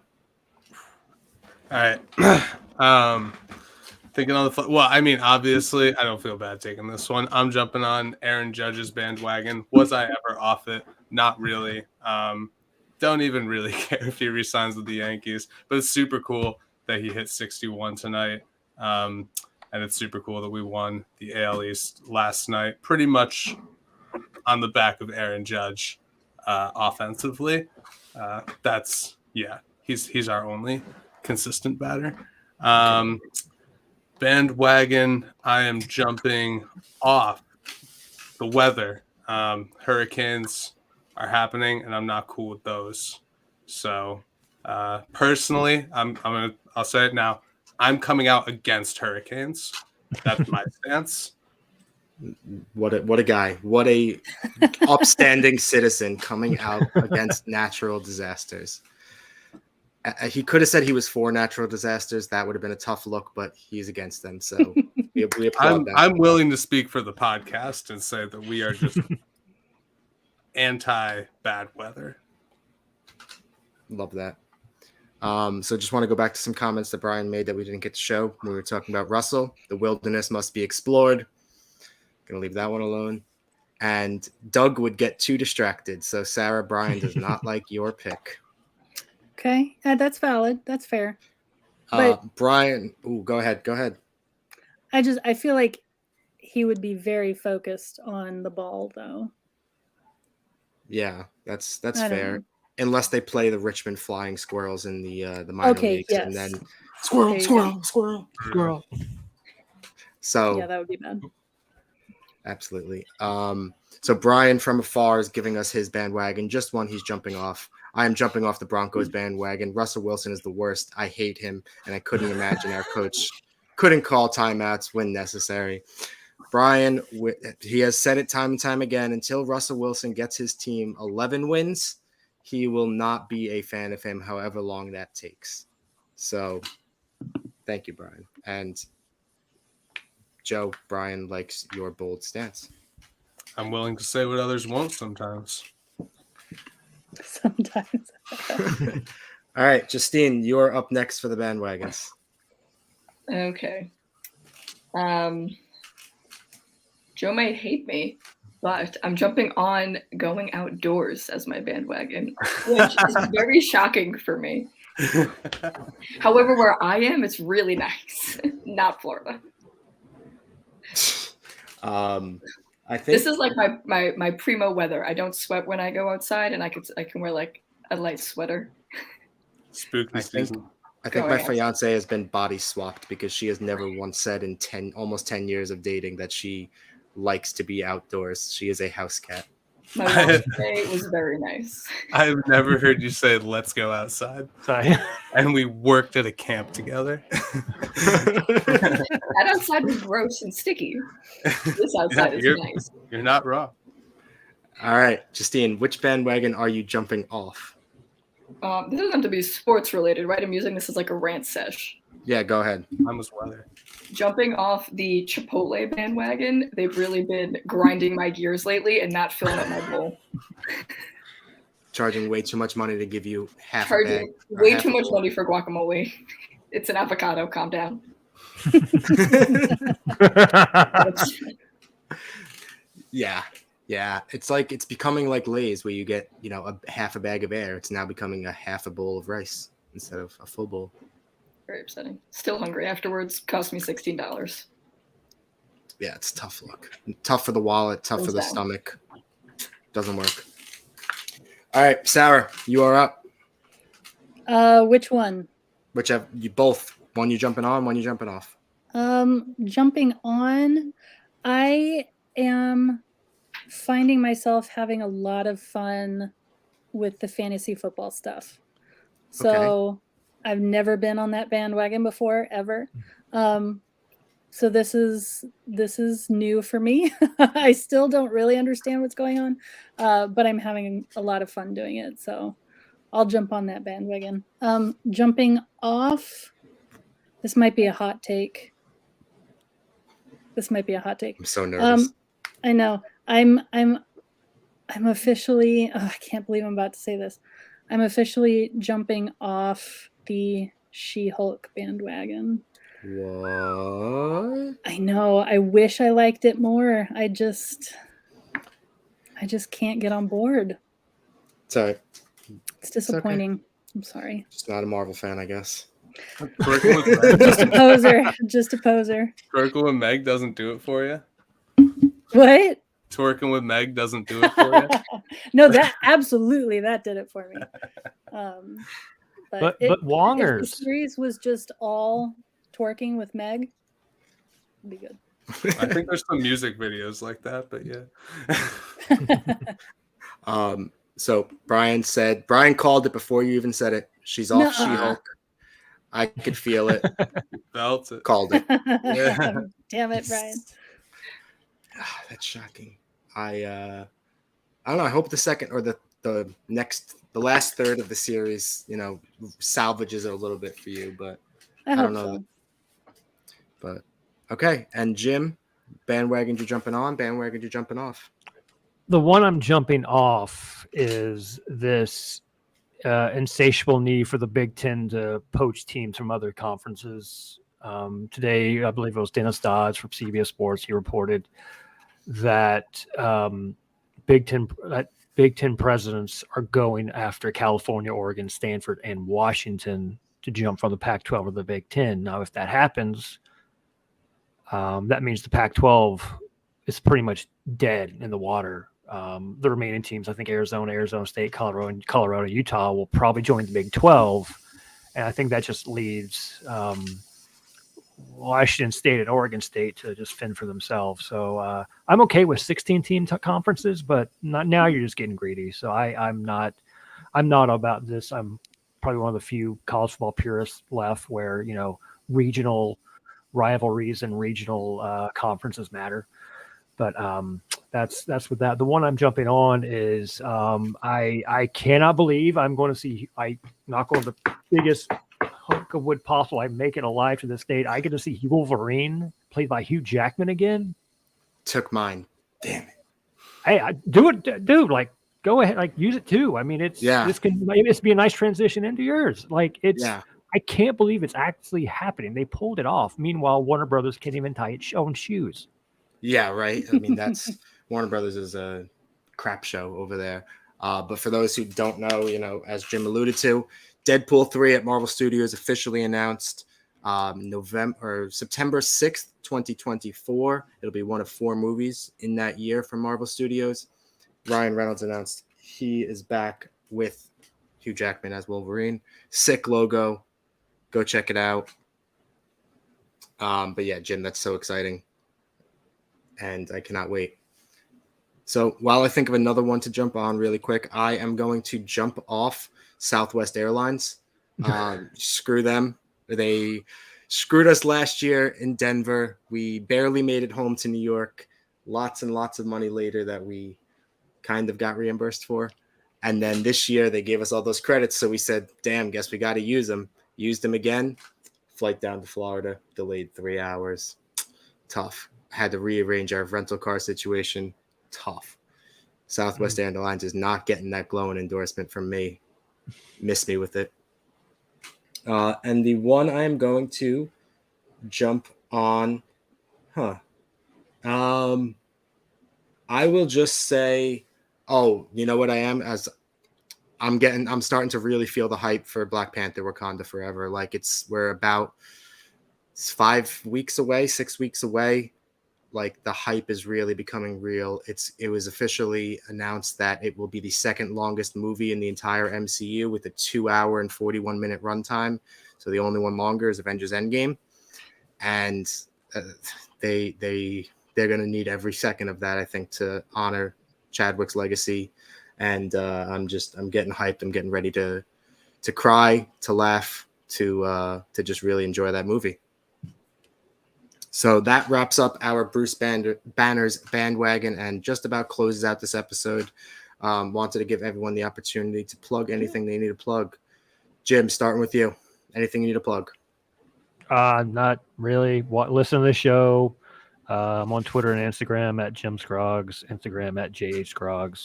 All right. Thinking on the fly. Well, I mean, obviously, I don't feel bad taking this one. I'm jumping on Aaron Judge's bandwagon. Was I ever off it? Not really. Don't even really care if he resigns with the Yankees. But it's super cool that he hit 61 tonight. And it's super cool that we won the AL East last night, pretty much on the back of Aaron Judge offensively. He's our only consistent batter. Bandwagon, I am jumping off the weather. Hurricanes are happening, and I'm not cool with those. So personally, I'll say it now. I'm coming out against hurricanes. That's my stance. What a guy. What a upstanding citizen coming out against natural disasters. He could have said he was for natural disasters. That would have been a tough look, but he's against them. So we applaud that. I'm willing to speak for the podcast and say that we are just anti-bad weather. Love that. So just want to go back to some comments that Brian made that we didn't get to show when we were talking about Russell. The wilderness must be explored. Gonna leave that one alone. And Doug would get too distracted. So Sarah, Brian does not like your pick. Okay, that's valid. That's fair. But Brian, go ahead. I feel like he would be very focused on the ball, though. Yeah, that's fair. Unless they play the Richmond Flying Squirrels in the minor leagues, yes. and then squirrel. So yeah, that would be bad. Absolutely. So Brian from afar is giving us his bandwagon. Just one he's jumping off. I am jumping off the Broncos bandwagon. Russell Wilson is the worst. I hate him, and I couldn't imagine our coach couldn't call timeouts when necessary. Brian, he has said it time and time again, until Russell Wilson gets his team 11 wins, he will not be a fan of him, however long that takes. So thank you, Brian. And Joe, Brian likes your bold stance. I'm willing to say what others won't sometimes. Sometimes. All right, Justine, you're up next for the bandwagons. Okay. Joe might hate me, but I'm jumping on going outdoors as my bandwagon, which is very shocking for me. However, where I am, it's really nice. Not Florida. I think this is like my primo weather. I don't sweat when I go outside, and I can wear like a light sweater. Spooky season. I think my fiance has been body swapped because she has never once said in almost 10 years of dating that she likes to be outdoors. She is a house cat. My walk today was very nice. I've never heard you say, let's go outside. Sorry. And we worked at a camp together. That outside was gross and sticky. This outside is nice. You're not wrong. All right, Justine, which bandwagon are you jumping off? This is going to be sports related, right? I'm using this as like a rant sesh. Yeah, go ahead. Mine was weather. Jumping off the Chipotle bandwagon, they've really been grinding my gears lately and not filling up my bowl. charging way too much money to give you half a bag. Charging or way half too a much bowl. money for guacamole. It's an avocado. Calm down. Yeah. It's becoming like Lay's, where you get a half a bag of air. It's now becoming a half a bowl of rice instead of a full bowl. Very upsetting. Still hungry afterwards. Cost me $16. Yeah, it's tough luck. Tough for the wallet. Tough for the Thumbs down. stomach. Doesn't work. All right, Sarah, you are up. Which one? Whichever you both. One you jumping on, one you jumping off. Jumping on, I am finding myself having a lot of fun with the fantasy football stuff. So I've never been on that bandwagon before, ever. So this is new for me. I still don't really understand what's going on, but I'm having a lot of fun doing it. So I'll jump on that bandwagon. Jumping off, this might be a hot take. I'm so nervous. I know. I'm officially. I can't believe I'm about to say this. I'm officially jumping off the She-Hulk bandwagon. What? I know. I wish I liked it more. I just can't get on board. Sorry. It's disappointing. Okay. I'm sorry. Just not a Marvel fan, I guess. Just a poser. Twerking with Meg doesn't do it for you. What? Twerking with Meg doesn't do it for you. No, that did it for me. But if Wongers. the series was just all twerking with Meg, it'd be good. I think there's some music videos like that, but yeah. So Brian called it before you even said it. She's off She-Hulk. I could feel it. Felt it. Called it. Yeah. Damn it, Brian. That's shocking. I don't know. I hope the second or the last third of the series, salvages it a little bit for you, but I don't hope know. so. But okay. And Jim, bandwagon you're jumping on, bandwagon you're jumping off. The one I'm jumping off is this insatiable need for the Big Ten to poach teams from other conferences. Today, I believe it was Dennis Dodds from CBS Sports. He reported that Big Ten presidents are going after California, Oregon, Stanford, and Washington to jump from the Pac-12 to the Big Ten. Now, if that happens, that means the Pac-12 is pretty much dead in the water. The remaining teams, I think Arizona State, Colorado, Utah will probably join the Big 12. And I think that just leaves Washington State and Oregon State to just fend for themselves. So I'm okay with 16-team conferences, but not now. You're just getting greedy. So I'm not about this. I'm probably one of the few college football purists left where regional rivalries and regional conferences matter. But that's with that. The one I'm jumping on is I cannot believe I'm going to see. I knock on the biggest hunk of wood possible. I make it alive to this date. I get to see Wolverine played by Hugh Jackman again. Took mine. Damn it. Hey, do it, dude. Like, go ahead. Use it too. I mean, it's be a nice transition into yours. I can't believe it's actually happening. They pulled it off. Meanwhile, Warner Brothers can't even tie its own shoes. Yeah, right. I mean, that's Warner Brothers is a crap show over there. But for those who don't know, as Jim alluded to, Deadpool 3 at Marvel Studios officially announced September 6th, 2024. It'll be one of 4 movies in that year from Marvel Studios. Ryan Reynolds announced he is back with Hugh Jackman as Wolverine. Sick logo. Go check it out. But yeah, Jim, that's so exciting. And I cannot wait. So while I think of another one to jump on really quick, I am going to jump off Southwest Airlines. Screw them. They screwed us last year in Denver. We barely made it home to New York. Lots and lots of money later that we kind of got reimbursed for. And then this year they gave us all those credits. So we said, damn, guess we got to use them. Used them again. Flight down to Florida, delayed 3 hours. Tough. Had to rearrange our rental car situation. Tough. Southwest Airlines is not getting that glowing endorsement from me. Miss me with it. And the one I am going to jump on, I will just say, you know what I am? As I'm starting to really feel the hype for Black Panther Wakanda Forever. Like we're about 5 weeks away, 6 weeks away. Like the hype is really becoming real. It was officially announced that it will be the second longest movie in the entire MCU with a 2 hour and 41-minute runtime. So the only one longer is Avengers Endgame. And they're going to need every second of that, I think, to honor Chadwick's legacy. And I'm getting hyped. I'm getting ready to cry, to laugh, to just really enjoy that movie. So that wraps up our Bruce Banner's bandwagon and just about closes out this episode. Wanted to give everyone the opportunity to plug anything they need to plug. Jim, starting with you. Anything you need to plug? Not really. Listen to the show. I'm on Twitter and Instagram at Jim Scroggs, Instagram at JH Scroggs.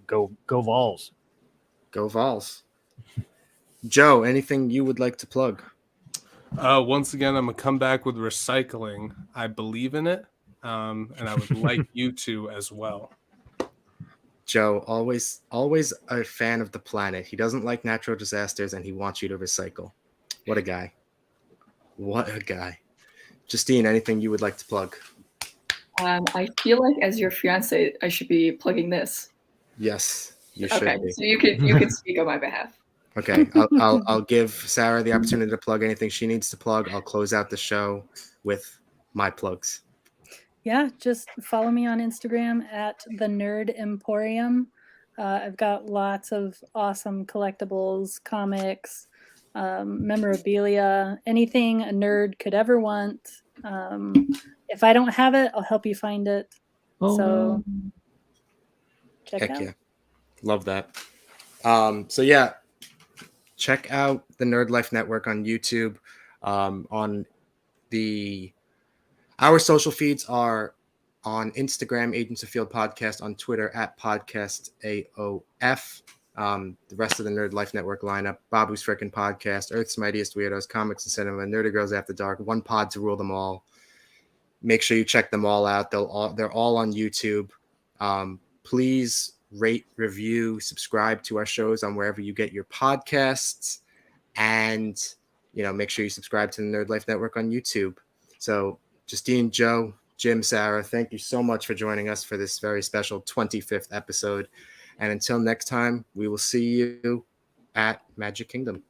Go Vols. Go Vols. Joe, anything you would like to plug? Once again, I'm going to come back with recycling. I believe in it, and I would like you to as well. Joe, always a fan of the planet. He doesn't like natural disasters, and he wants you to recycle. What a guy. What a guy. Justine, anything you would like to plug? I feel like as your fiance, I should be plugging this. Yes, you should Okay, be. so you can speak on my behalf. Okay, I'll give Sarah the opportunity to plug anything she needs to plug. I'll close out the show with my plugs. Yeah, just follow me on Instagram at the Nerd Emporium. I've got lots of awesome collectibles, comics, memorabilia, anything a nerd could ever want. If I don't have it, I'll help you find it. So check it out. Yeah. Love that. So yeah, check out the Nerd Life Network on YouTube. Our social feeds are on Instagram, Agents of F.I.E.L.D. Podcast, on Twitter at Podcast AOF. The rest of the Nerd Life Network lineup: Babu's Frickin' Podcast, Earth's Mightiest Weirdos, Comics and Cinema, Nerdy Girls After Dark, one pod to rule them all. Make sure you check them all out. They're all on YouTube. Please rate, review, subscribe to our shows on wherever you get your podcasts, and make sure you subscribe to the Nerd Life Network on YouTube. So Justine, Joe, Jim, Sarah, thank you so much for joining us for this very special 25th episode. And until next time, we will see you at Magic Kingdom.